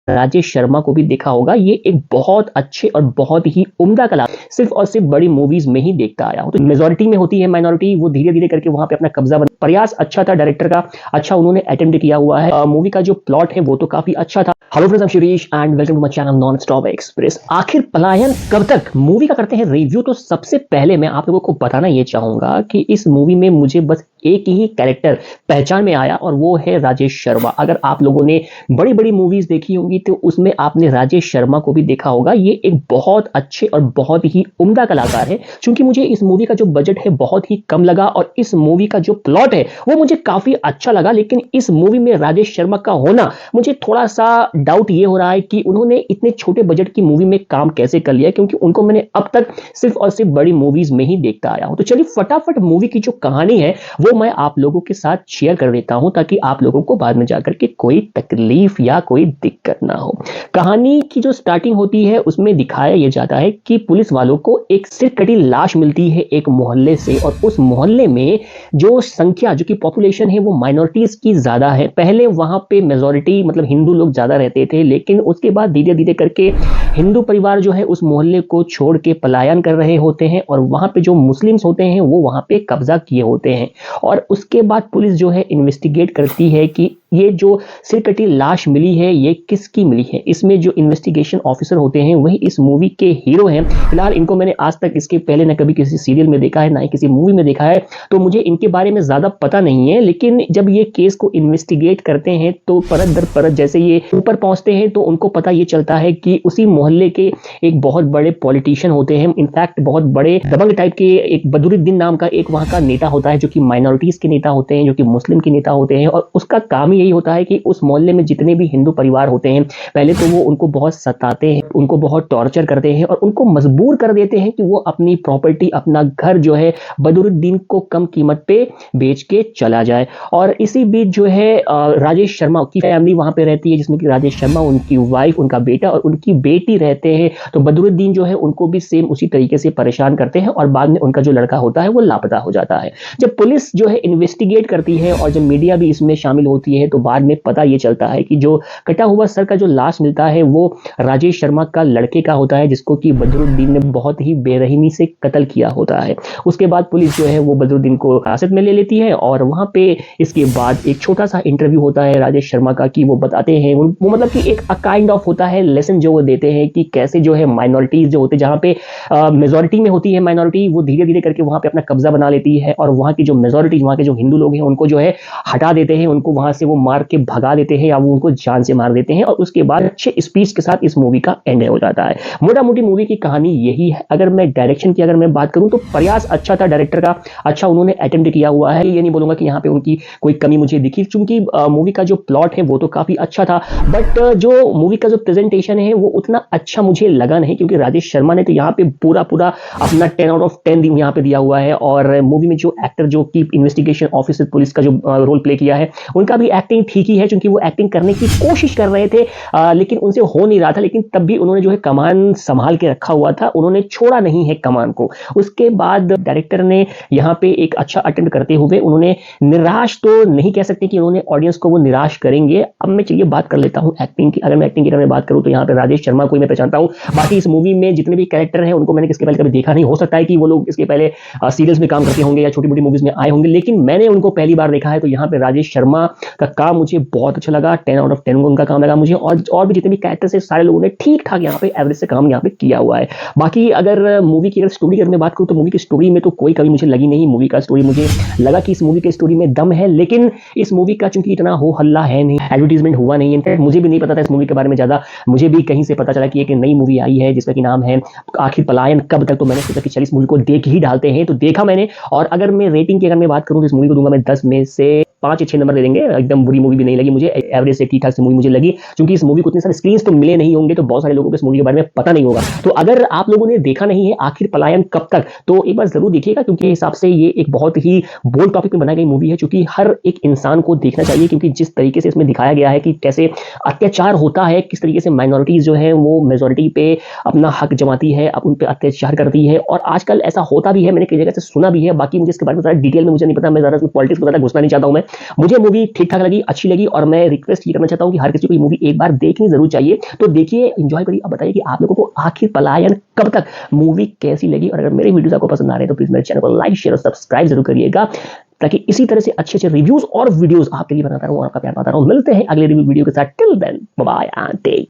राजेश शर्मा को भी देखा होगा। ये एक बहुत अच्छे और बहुत ही उम्दा कलाकार सिर्फ और सिर्फ बड़ी मूवीज में ही देखता आया हूं। तो मेजोरिटी में होती है माइनॉरिटी, वो धीरे धीरे करके वहां पे अपना कब्जा बना। प्रयास अच्छा था डायरेक्टर का, अच्छा उन्होंने अटेम्प्ट किया हुआ है। मूवी का जो प्लॉट है वो तो काफी अच्छा था। Hello friends, I am Shirish and welcome to my channel non stop express. आखिर पलायन कब तक मूवी का करते हैं रिव्यू। तो सबसे पहले मैं आप लोगों को बताना ये चाहूंगा कि इस मूवी में मुझे बस एक ही कैरेक्टर पहचान में आया और वो है राजेश शर्मा। अगर आप लोगों ने बड़ी बड़ी मूवीज देखी होंगी तो उसमें आपने राजेश शर्मा को भी देखा होगा। ये एक बहुत अच्छे और बहुत ही उम्दा कलाकार है। क्योंकि मुझे इस मूवी का जो बजट है बहुत ही कम लगा और इस मूवी का जो प्लॉट है वो मुझे काफी अच्छा लगा, लेकिन इस मूवी में राजेश शर्मा का होना मुझे थोड़ा सा डाउट ये हो रहा है कि उन्होंने इतने छोटे बजट की मूवी में काम कैसे कर लिया, क्योंकि उनको मैंने अब तक सिर्फ और सिर्फ बड़ी मूवीज में ही देखता आया हूं। तो चलिए फटाफट मूवी की जो कहानी है वो मैं आप लोगों के साथ शेयर कर देता हूं, ताकि आप लोगों को बाद में जाकर के कोई तकलीफ या कोई दिक्कत ना हो। कहानी की जो स्टार्टिंग होती है उसमें दिखाया यह जाता है कि पुलिस वालों को एक सिर कटी लाश मिलती है एक मोहल्ले से, और उस मोहल्ले में जो संख्या जो कि पॉपुलेशन है वो माइनॉरिटीज की ज्यादा है। पहले वहां पे मेजोरिटी मतलब हिंदू लोग ज्यादा रहते थे, लेकिन उसके बाद धीरे धीरे करके हिंदू परिवार जो है उस मोहल्ले को छोड़ के पलायन कर रहे होते हैं और वहां पे जो मुस्लिम्स होते हैं वो वहां पे कब्जा किए होते हैं। और उसके बाद पुलिस जो है इन्वेस्टिगेट करती है कि ये जो सिरकटी लाश मिली है ये किसकी मिली है। इसमें जो इन्वेस्टिगेशन ऑफिसर होते हैं वही इस मूवी के हीरो हैं। फिलहाल इनको मैंने आज तक इसके पहले ना कभी किसी सीरियल में देखा है ना ही किसी मूवी में देखा है, तो मुझे इनके बारे में ज्यादा पता नहीं है। लेकिन जब ये केस को इन्वेस्टिगेट करते हैं तो परत दर परत जैसे ये ऊपर पहुंचते हैं तो उनको पता ये चलता है कि उसी मोहल्ले के एक बहुत बड़े पॉलिटिशियन होते हैं। इनफैक्ट बहुत बड़े दबंग टाइप के एक बदरुद्दीन नाम का एक वहां का नेता होता है जो कि माइनॉरिटीज के नेता होते हैं, जो कि मुस्लिम के नेता होते हैं। और उसका काम यही होता है कि उस मोहल्ले में जितने भी हिंदू परिवार होते हैं पहले तो वो उनको बहुत सताते हैं, उनको बहुत टॉर्चर करते हैं और उनको मजबूर कर देते हैं कि वो अपनी प्रॉपर्टी अपना घर जो है बदरुद्दीन को कम कीमत पे बेच के चला जाए। और इसी बीच जो है राजेश शर्मा की फैमिली वहां पे रहती है, जिसमें कि राजेश शर्मा, उनकी वाइफ, उनका बेटा और उनकी बेटी रहते हैं। तो बदरुद्दीन जो है उनको भी सेम उसी तरीके से परेशान करते हैं और बाद में उनका जो लड़का होता है वो लापता हो जाता है। जब पुलिस जो है इन्वेस्टिगेट करती है और जब मीडिया भी इसमें शामिल होती है तो बाद में पता ये चलता है कि जो कटा हुआ सर का जो लाश मिलता है वो राजेश शर्मा का लड़के का होता है, जिसको कि बदरुद्दीन ने बहुत ही बेरहमी से कत्ल किया होता है। उसके बाद पुलिस जो है वो बदरुद्दीन को हिरासत में ले लेती है और वहां पे इसके बाद एक छोटा सा इंटरव्यू होता है राजेश शर्मा का कि वो बताते हैं वो मतलब कि एक काइंड ऑफ होता है लेसन जो वो देते हैं कि कैसे जो है माइनॉरिटीज जो होते हैं, जहां पे मेजोरिटी में होती है माइनॉरिटी, वो धीरे धीरे करके वहां पे अपना कब्जा बना लेती है और वहां की जो मेजोरिटी वहां के जो हिंदू लोग हैं उनको जो है हटा देते हैं, उनको वहां से वो मार के भगा देते हैं या वो उनको जान से मार देते हैं। और उसके बाद अच्छे स्पीच के साथ इस मूवी का एंड हो जाता है। मोटा मोटी मूवी की कहानी यही है। अगर मैं डायरेक्शन की अगर मैं बात करूं तो प्रयास अच्छा था डायरेक्टर का, अच्छा उन्होंने अटेम्प्ट किया हुआ है। ये नहीं बोलूंगा कि यहाँ पे उनकी कोई कमी मुझे दिखी, क्योंकि मूवी का जो प्लॉट है वो तो काफी अच्छा था, बट जो मूवी का जो प्रेजेंटेशन है वो उतना अच्छा मुझे लगा नहीं। क्योंकि राजेश शर्मा ने तो यहाँ पे पूरा पूरा अपना 10 आउट ऑफ 10 यहाँ पे दिया हुआ है। और मूवी में जो एक्टर जो की इन्वेस्टिगेशन ऑफिसर पुलिस का जो रोल प्ले किया है उनका भी एक्टिंग ठीक ही है, क्योंकि वो एक्टिंग करने की कोशिश कर रहे थे लेकिन उनसे हो नहीं रहा था। लेकिन तब भी उन्होंने जो है कमान संभाल के रखा हुआ था, उन्होंने छोड़ा नहीं है कमान को। उसके बाद डायरेक्टर ने यहाँ पे एक अच्छा अटेम्प्ट करते हुए उन्होंने निराश तो नहीं कह सकते कि उन्होंने ऑडियंस को वो निराश करेंगे। अब मैं चलिए बात कर लेता हूँ एक्टिंग की। अगर मैं एक्टिंग की अगर मैं बात करूँ तो यहाँ पे राजेश शर्मा को मैं पहचानता हूँ। बाकी इस मूवी में जितने भी कैरेक्टर हैं उनको मैंने किसके पहले कभी देखा नहीं। हो सकता है कि वो लोग इसके पहले सीरियल्स में काम करते होंगे या छोटी मोटी मूवीज में आए होंगे, लेकिन मैंने उनको पहली बार देखा है। तो यहाँ पे राजेश शर्मा का काम मुझे बहुत अच्छा लगा, 10 आउट ऑफ 10 उनका काम लगा मुझे। और भी जितने भी कैरेक्टर्स है सारे लोगों ने ठीक ठाक यहाँ पे एवरेज से काम यहाँ पे किया हुआ है। बाकी अगर मूवी की अगर स्टोरी की अगर मैं बात करूँ तो मूवी की स्टोरी में तो कोई कमी मुझे लगी नहीं। मूवी का स्टोरी मुझे लगा कि इस मूवी की स्टोरी में दम है, लेकिन इस मूवी का चूंकि इतना हो हल्ला है नहीं, एडवर्टीजमेंट हुआ नहीं, इनफैक्ट मुझे भी नहीं पता था इस मूवी के बारे में ज्यादा। मुझे भी कहीं से पता चला कि एक नई मूवी आई है जिसका कि नाम है आखिर पलायन कब तक। तो मैंने सोचा कि चल इस मूवी को देख ही डालते हैं, तो देखा मैंने। और अगर मैं रेटिंग की अगर मैं बात करूँ तो इस मूवी को दूंगा मैं 10 में से 5 या 6 नंबर दे देंगे। एकदम बुरी मूवी भी नहीं लगी मुझे, एवरेज से ठीक ठाक से मूवी मुझे लगी। क्योंकि इस मूवी को इतने सारे स्क्रीन तो मिले नहीं होंगे, तो बहुत सारे लोगों को इस मूवी के बारे में पता नहीं होगा। तो अगर आप लोगों ने देखा नहीं है आखिर पलायन कब तक, तो एक बार जरूर देखिएगा, क्योंकि हिसाब से ये एक बहुत ही बोल्ड टॉपिक में बनाई गई मूवी है, क्योंकि हर एक इंसान को देखना चाहिए। क्योंकि जिस तरीके से इसमें दिखाया गया है कि कैसे अत्याचार होता है, किस तरीके से माइनॉरिटीज जो है वो मेजोरिटी पे अपना हक जमाती है, उन पे अत्याचार करती है। और आजकल ऐसा होता भी है, मैंने कई जगह से सुना भी है। बाकी मुझे इसके बारे में ज़्यादा डिटेल में मुझे नहीं पता, मैं ज़्यादा पॉलिटिक्स में ज़्यादा घुसना नहीं चाहता हूं मैं। मुझे मूवी ठीक ठाक लगी, अच्छी लगी और मैं रिक्वेस्ट ये करना चाहता हूँ कि हर किसी को ये मूवी एक बार देखनी जरूर चाहिए। तो देखिए, एंजॉय करिए। अब बताइए कि आप लोगों को आखिर पलायन कब तक मूवी कैसी लगी, और अगर मेरे वीडियोस आपको पसंद आ रहे हैं तो प्लीज मेरे चैनल को लाइक, शेयर और सब्सक्राइब जरूर करिएगा, ताकि इसी तरह से अच्छे अच्छे रिव्यूज और वीडियोस आपके लिए बनाता रहूं और आपका प्यार पाता रहूं। मिलते हैं अगले रिव्यू वीडियो के साथ। Till then, bye bye and take